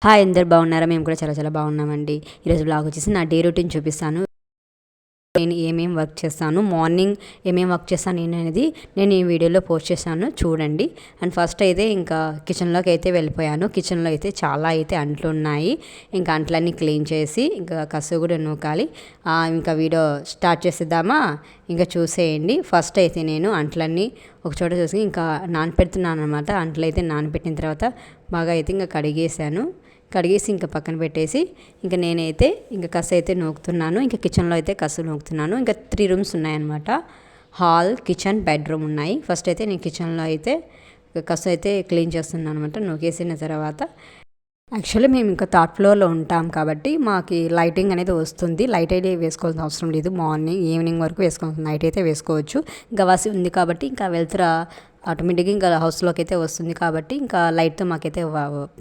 Hi అందరు బాగున్నారా? మేము కూడా చాలా చాలా బాగున్నామండి. ఈరోజు బ్లాగ్ వచ్చేసి నా డే రొటీన్ చూపిస్తాను. నేను ఏమేమి వర్క్ చేస్తాను, మార్నింగ్ ఏమేమి వర్క్ చేస్తాను అనేది నేను ఈ వీడియోలో పోస్ట్ చేశాను, చూడండి. అండ్ ఫస్ట్ అయితే ఇంకా కిచెన్లోకి అయితే వెళ్ళిపోయాను. కిచెన్లో అయితే చాలా అయితే అంట్లు ఉన్నాయి. ఇంకా అంట్లన్నీ క్లీన్ చేసి ఇంకా కసు కూడా నూకాలి. ఇంకా వీడియో స్టార్ట్ చేసేద్దామా? ఇంకా చూసేయండి. ఫస్ట్ అయితే నేను అంట్లన్నీ ఒక చోట చూసి ఇంకా నానపెడుతున్నాను అనమాట. అంట్లు అయితే నానపెట్టిన తర్వాత బాగా అయితే ఇంకా కడిగేసి ఇంకా పక్కన పెట్టేసి ఇంకా నేనైతే ఇంకా కసు అయితే నూకుతున్నాను. ఇంకా కిచెన్లో అయితే కసు నూకుతున్నాను. ఇంకా 3 రూమ్స్ ఉన్నాయన్నమాట. హాల్, కిచెన్, బెడ్రూమ్ ఉన్నాయి. ఫస్ట్ అయితే నేను కిచెన్లో అయితే కసు అయితే క్లీన్ చేస్తున్నాను అనమాట. నూకేసిన తర్వాత యాక్చువల్లీ మేము ఇంకా థర్డ్ ఫ్లోర్లో ఉంటాం కాబట్టి మాకు లైటింగ్ అనేది వస్తుంది. లైట్ అయితే వేసుకోవాల్సిన అవసరం లేదు. మార్నింగ్ ఈవినింగ్ వరకు వేసుకోవాల్సిన నైట్ అయితే వేసుకోవచ్చు. ఇంకా వాసి ఉంది కాబట్టి ఇంకా వెళ్తురా ఆటోమేటిక్గా ఇంకా హౌస్లోకి అయితే వస్తుంది కాబట్టి ఇంకా లైట్తో మాకైతే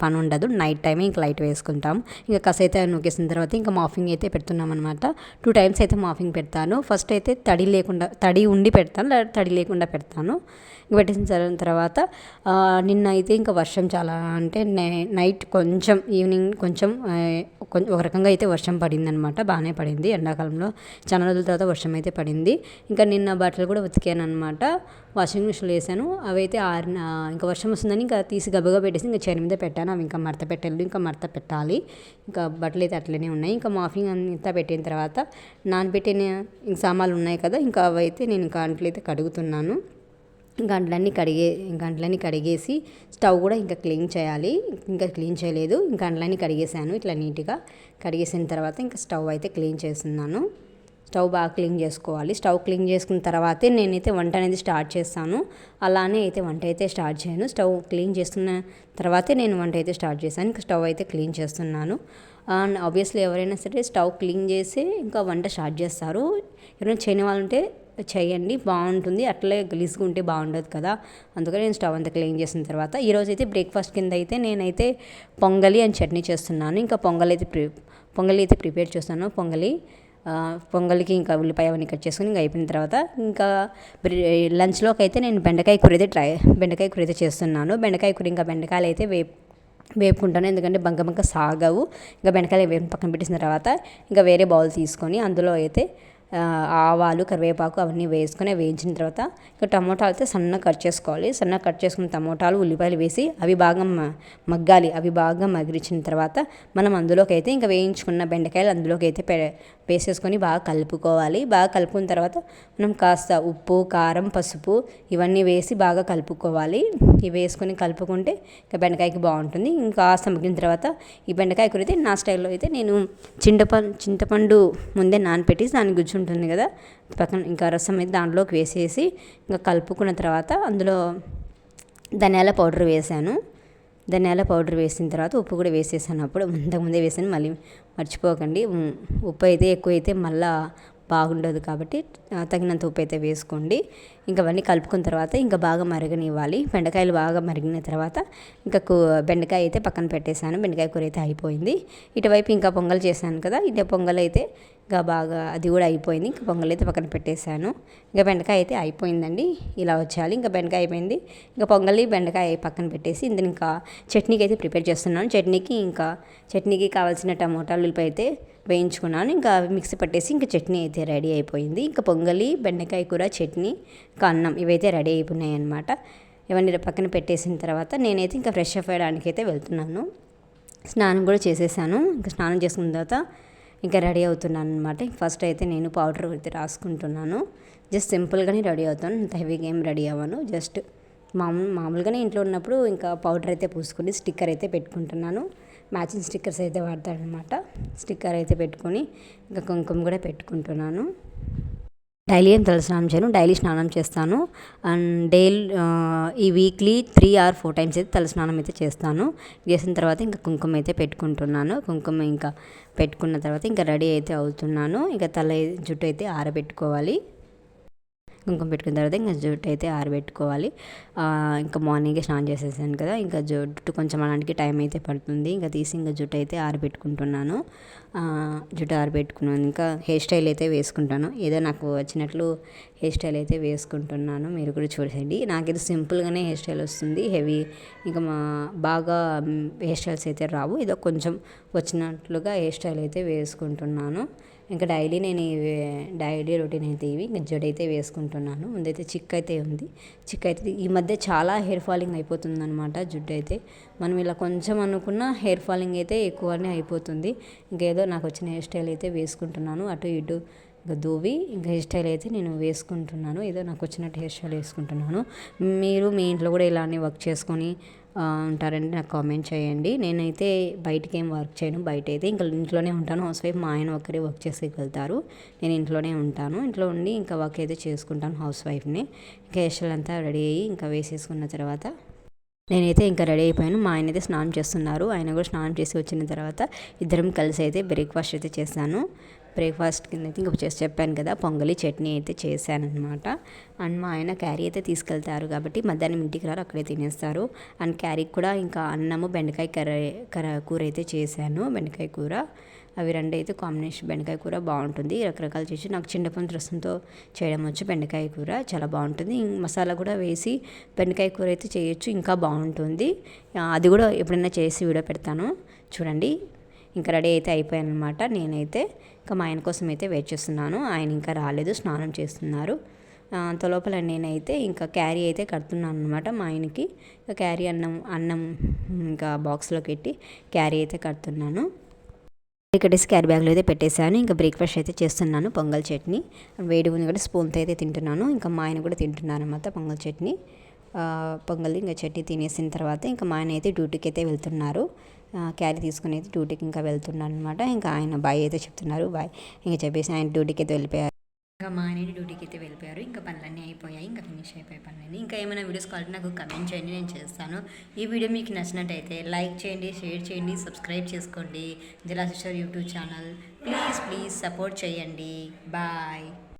పని ఉండదు. నైట్ టైమే ఇంకా లైట్ వేసుకుంటాం. ఇంకా కస అయితే నూకేసిన తర్వాత ఇంకా మాఫింగ్ అయితే పెడుతున్నాం అనమాట. 2 టైమ్స్ అయితే మాఫింగ్ పెడతాను. ఫస్ట్ అయితే తడి ఉండి పెడతాను, లేదా తడి లేకుండా పెడతాను. పెట్టేసిన తర్వాత నిన్న అయితే ఇంకా వర్షం చాలా అంటే నైట్ కొంచెం ఈవినింగ్ కొంచెం ఒక రకంగా అయితే వర్షం పడింది అనమాట. బాగానే పడింది. ఎండాకాలంలో చాలా రోజుల తర్వాత వర్షం అయితే పడింది. ఇంకా నిన్న బట్టలు కూడా ఉతికాను అనమాట. వాషింగ్ మిషన్లో వేసాను. అవి అయితే ఆరిన ఇంకా వర్షం వస్తుందని ఇంకా తీసి గబగబా పెట్టేసి ఇంకా చైన్ మీద పెట్టాను. అవి ఇంకా మడత పెట్టాలి. ఇంకా బట్టలు అయితే అట్లనే ఉన్నాయి. ఇంకా మాఫింగ్ అంతా పెట్టిన తర్వాత నానబెట్టిన ఇంక సామాన్లు ఉన్నాయి కదా, ఇంకా అవి అయితే నేను ఇంకా అంట్లు అయితే కడుగుతున్నాను. ఇంకా అంట్లన్నీ కడిగేసి స్టవ్ కూడా ఇంకా క్లీన్ చేయాలి. ఇంకా క్లీన్ చేయలేదు. ఇంకా అంట్లన్నీ కడిగేసాను ఇట్లా నీట్గా. కడిగేసిన తర్వాత ఇంకా స్టవ్ అయితే క్లీన్ చేస్తున్నాను. స్టవ్ బాగా క్లీన్ చేసుకోవాలి. స్టవ్ క్లీన్ చేసుకున్న తర్వాతే నేనైతే వంట అనేది స్టార్ట్ చేస్తాను. అలానే అయితే వంట అయితే స్టార్ట్ చేయను. స్టవ్ క్లీన్ చేసుకున్న తర్వాతే నేను వంట అయితే స్టార్ట్ చేశాను. ఇంకా స్టవ్ అయితే క్లీన్ చేస్తున్నాను. అండ్ ఆబ్వియస్లీ ఎవరైనా సరే స్టవ్ క్లీన్ చేసి ఇంకా వంట స్టార్ట్ చేస్తారు. ఎవరైనా చేయని వాళ్ళు ఉంటే చేయండి, బాగుంటుంది. అట్లే గలీజ్గా ఉంటే బాగుండదు కదా. అందుకని నేను స్టవ్ అంతా క్లీన్ చేసిన తర్వాత ఈరోజు అయితే బ్రేక్ఫాస్ట్ కింద అయితే నేనైతే పొంగలి అండ్ చట్నీ చేస్తున్నాను. ఇంకా పొంగలి అయితే ప్రిపేర్ చేస్తాను. పొంగలికి ఇంకా ఉల్లిపాయ అవన్నీ కట్ చేసుకుని ఇంకా అయిపోయిన తర్వాత ఇంకా లంచ్లోకి అయితే నేను బెండకాయ కూర అయితే చేస్తున్నాను. బెండకాయలు అయితే వేపుకుంటాను. ఎందుకంటే బంక సాగవు. ఇంకా బెండకాయలు వేపు పక్కన పెట్టేసిన తర్వాత ఇంకా వేరే బౌల్ తీసుకొని అందులో అయితే ఆవాలు, కరివేపాకు అవన్నీ వేసుకొని వేయించిన తర్వాత ఇంకా టమోటాలు అయితే సన్నగా కట్ చేసుకోవాలి. సన్నగా కట్ చేసుకున్న టమోటాలు, ఉల్లిపాయలు వేసి అవి బాగా మగ్గాలి. అవి బాగా మగ్గించిన తర్వాత మనం అందులోకి అయితే ఇంకా వేయించుకున్న బెండకాయలు అందులోకి అయితే వేసేసుకొని బాగా కలుపుకోవాలి. బాగా కలుపుకున్న తర్వాత మనం కాస్త ఉప్పు, కారం, పసుపు ఇవన్నీ వేసి బాగా కలుపుకోవాలి. ఇవి వేసుకొని కలుపుకుంటే ఇంకా బెండకాయకి బాగుంటుంది. ఇంకా కాస్త మగ్గిన తర్వాత ఈ బెండకాయ కూర అయితే నా స్టైల్లో అయితే నేను చింతపండు ముందే నానపెట్టి దాని గుజ్జు ఉంటుంది కదా, పక్కన ఇంకా రసం అయితే దాంట్లోకి వేసేసి ఇంకా కలుపుకున్న తర్వాత అందులో ధనియాల పౌడర్ వేసిన తర్వాత ఉప్పు కూడా వేసేసాను. అప్పుడు ఇంతకుముందే వేసాను, మళ్ళీ మర్చిపోకండి. ఉప్పు అయితే ఎక్కువైతే మళ్ళీ బాగుండదు కాబట్టి తగినంత ఉప్పు అయితే వేసుకోండి. ఇంకా అవన్నీ కలుపుకున్న తర్వాత ఇంకా బాగా మరగనివ్వాలి. బెండకాయలు బాగా మరిగిన తర్వాత ఇంకా బెండకాయ అయితే పక్కన పెట్టేశాను. బెండకాయ కూర అయితే అయిపోయింది. ఇటువైపు ఇంకా పొంగల్ చేశాను కదా, ఇటు పొంగల్ అయితే ఇంకా బాగా అది కూడా అయిపోయింది. ఇంకా పొంగల్ అయితే పక్కన పెట్టేశాను. ఇంకా బెండకాయ అయితే అయిపోయిందండి. ఇలా వచ్చేయాలి. ఇంకా బెండకాయ అయిపోయింది. ఇంకా బెండకాయ పక్కన పెట్టేసి ఇందులో ఇంకా చట్నీకి అయితే ప్రిపేర్ చేస్తున్నాను. చట్నీకి కావాల్సిన టమోటాలు, ఉల్లిపాయ అయితే వేయించుకున్నాను. ఇంకా మిక్సీ పట్టేసి ఇంకా చట్నీ అయితే రెడీ అయిపోయింది. ఇంకా పొంగలి, బెండకాయ కూర, చట్నీ, ఇంకా అన్నం ఇవైతే రెడీ అయిపోయినాయి అనమాట. ఇవన్నీ పక్కన పెట్టేసిన తర్వాత నేనైతే ఇంకా ఫ్రెష్ అప్ అవ్వడానికి అయితే వెళ్తున్నాను. స్నానం కూడా చేసేసాను. ఇంకా స్నానం చేసుకున్న తర్వాత ఇంకా రెడీ అవుతున్నాను అనమాట. ఫస్ట్ అయితే నేను పౌడర్ అయితే రాసుకుంటున్నాను. జస్ట్ సింపుల్గానే రెడీ అవుతాను. అంత హెవీగా ఏం రెడీ అవ్వను. జస్ట్ మామూలుగానే ఇంట్లో ఉన్నప్పుడు ఇంకా పౌడర్ అయితే పూసుకొని స్టిక్కర్ అయితే పెట్టుకుంటున్నాను. మ్యాచింగ్ స్టిక్కర్స్ అయితే వాడతానమాట. స్టిక్కర్ అయితే పెట్టుకొని ఇంకా కుంకుమ కూడా పెట్టుకుంటున్నాను. డైలీ ఏం తలస్నానం చేయను, డైలీ స్నానం చేస్తాను. అండ్ ఈ వీక్లీ 3 or 4 టైమ్స్ అయితే తలస్నానం అయితే చేస్తాను. చేసిన తర్వాత ఇంకా కుంకుమ అయితే పెట్టుకుంటున్నాను. కుంకుమ ఇంకా పెట్టుకున్న తర్వాత ఇంకా రెడీ అయితే అవుతున్నాను. ఇంకా జుట్టు అయితే ఆరబెట్టుకోవాలి. కుంకుమ పెట్టుకున్న తర్వాత ఇంకా జుట్టు అయితే ఆరబెట్టుకోవాలి. ఇంకా మార్నింగే స్నానం చేసేసాను కదా, ఇంకా జుట్టు కొంచెం అలాంటికి టైం అయితే పడుతుంది. ఇంకా తీసి ఇంకా జుట్టు అయితే ఆరబెట్టుకుంటున్నాను. జుట్టు ఆరబెట్టుకున్నాను. ఇంకా హెయిర్ స్టైల్ అయితే వేసుకుంటాను. ఏదో నాకు వచ్చినట్లు హెయిర్ స్టైల్ అయితే వేసుకుంటున్నాను. మీరు కూడా చూడండి. నాకైతే సింపుల్గానే హెయిర్ స్టైల్ వస్తుంది. హెవీ ఇంకా బాగా హెయిర్ స్టైల్స్ అయితే రావు. ఏదో కొంచెం వచ్చినట్లుగా హెయిర్ స్టైల్ అయితే వేసుకుంటున్నాను. ఇంకా డైలీ రొటీన్ అయితే ఇవి. ఇంకా జడ అయితే వేసుకుంటున్నాను. ముందైతే చిక్ అయితే ఉంది. చిక్ అయితే ఈ మధ్య చాలా హెయిర్ ఫాలింగ్ అయిపోతుంది అనమాట. జుట్టు అయితే మనం ఇలా కొంచెం అనుకున్న హెయిర్ ఫాలింగ్ అయితే ఎక్కువనే అయిపోతుంది. ఇంకేదో నాకు వచ్చిన హెయిర్ స్టైల్ అయితే వేసుకుంటున్నాను. అటు ఇటు ఇంకా దూవి ఇంకా హెయిర్ స్టైల్ అయితే నేను వేసుకుంటున్నాను. ఏదో నాకు వచ్చినట్టు హెయిర్ స్టైల్ వేసుకుంటున్నాను. మీరు మీ ఇంట్లో కూడా ఇలానే వర్క్ చేసుకొని ఉంటారండి, నాకు కామెంట్ చేయండి. నేనైతే బయటికి ఏం వర్క్ చేయను. బయట అయితే ఇంకా ఇంట్లోనే ఉంటాను. House wife. మా ఆయన ఒక్కరే వర్క్ చేసి వెళ్తారు. నేను ఇంట్లోనే ఉంటాను. ఇంట్లో ఉండి ఇంకా వర్క్ అయితే చేసుకుంటాను హౌస్ వైఫ్ని. ఇంకా హెయిర్ స్టైల్ అంతా రెడీ అయ్యి ఇంకా వేసేసుకున్న తర్వాత నేనైతే ఇంకా రెడీ అయిపోయాను. మా ఆయన అయితే స్నానం చేస్తున్నారు. ఆయన కూడా స్నానం చేసి వచ్చిన తర్వాత ఇద్దరం కలిసి అయితే బ్రేక్ఫాస్ట్ అయితే చేశాను. బ్రేక్ఫాస్ట్ కింద అయితే ఇంకా చెప్పాను కదా, పొంగలి చట్నీ అయితే చేశాను అనమాట. అండ్ మా ఆయన క్యారీ అయితే తీసుకెళ్తారు కాబట్టి మధ్యాహ్నం ఇంటికి రారు, అక్కడే తినేస్తారు. అండ్ క్యారీకి కూడా ఇంకా అన్నము బెండకాయ కూర అయితే చేశాను. బెండకాయ కూర అవి రెండు అయితే కాంబినేషన్. బెండకాయ కూర బాగుంటుంది. రకరకాలు చేసి నాకు చింతపండు రసంతో చేయడం వచ్చు. బెండకాయ కూర చాలా బాగుంటుంది. మసాలా కూడా వేసి బెండకాయ కూర అయితే చేయొచ్చు, ఇంకా బాగుంటుంది. అది కూడా ఎప్పుడైనా చేసి వీడియో పెడతాను చూడండి. ఇంకా రెడీ అయితే అయిపోయాను అనమాట. నేనైతే ఇంకా మా ఆయన కోసం అయితే వెయిట్ చేస్తున్నాను. ఆయన ఇంకా రాలేదు, స్నానం చేస్తున్నారు. అంతలోపల నేనైతే ఇంకా క్యారీ అయితే కడుతున్నాను అనమాట మా ఆయనకి. ఇంకా క్యారీ అన్నం ఇంకా బాక్స్లో పెట్టి క్యారీ అయితే కడుతున్నాను. కట్టేసి క్యారీ బ్యాగ్లో అయితే పెట్టేశాను. ఇంకా బ్రేక్ఫాస్ట్ అయితే చేస్తున్నాను. పొంగల్ చట్నీ వేడి ఉంది కూడా స్పూన్తో అయితే తింటున్నాను. ఇంకా మా ఆయన కూడా తింటున్నారు అనమాట పొంగల్ చట్నీ. పొంగల్ ఇంకా చట్నీ తినేసిన తర్వాత ఇంకా మా ఆయన అయితే డ్యూటీకి అయితే వెళ్తున్నారు. క్యారీ తీసుకుని అయితే డ్యూటీకి ఇంకా వెళ్తున్నాను అనమాట. ఇంకా ఆయన బాయ్ అయితే చెప్తున్నారు. బాయ్ ఇంకా చెప్పేసి ఆయన డ్యూటీకి అయితే వెళ్ళిపోయారు. ఇంకా మా ఆయన డ్యూటీకి అయితే వెళ్ళిపోయారు. ఇంకా పనులన్నీ అయిపోయాయి. ఇంకా ఫినిష్ అయిపోయాయి పనులన్నీ. ఇంకా ఏమైనా వీడియోస్ కావాలంటే నాకు కమెంట్ చేయండి, నేను చేస్తాను. ఈ వీడియో మీకు నచ్చినట్టయితే లైక్ చేయండి, షేర్ చేయండి, సబ్స్క్రైబ్ చేసుకోండి. జిలా sister YouTube channel. Please support చేయండి. బాయ్.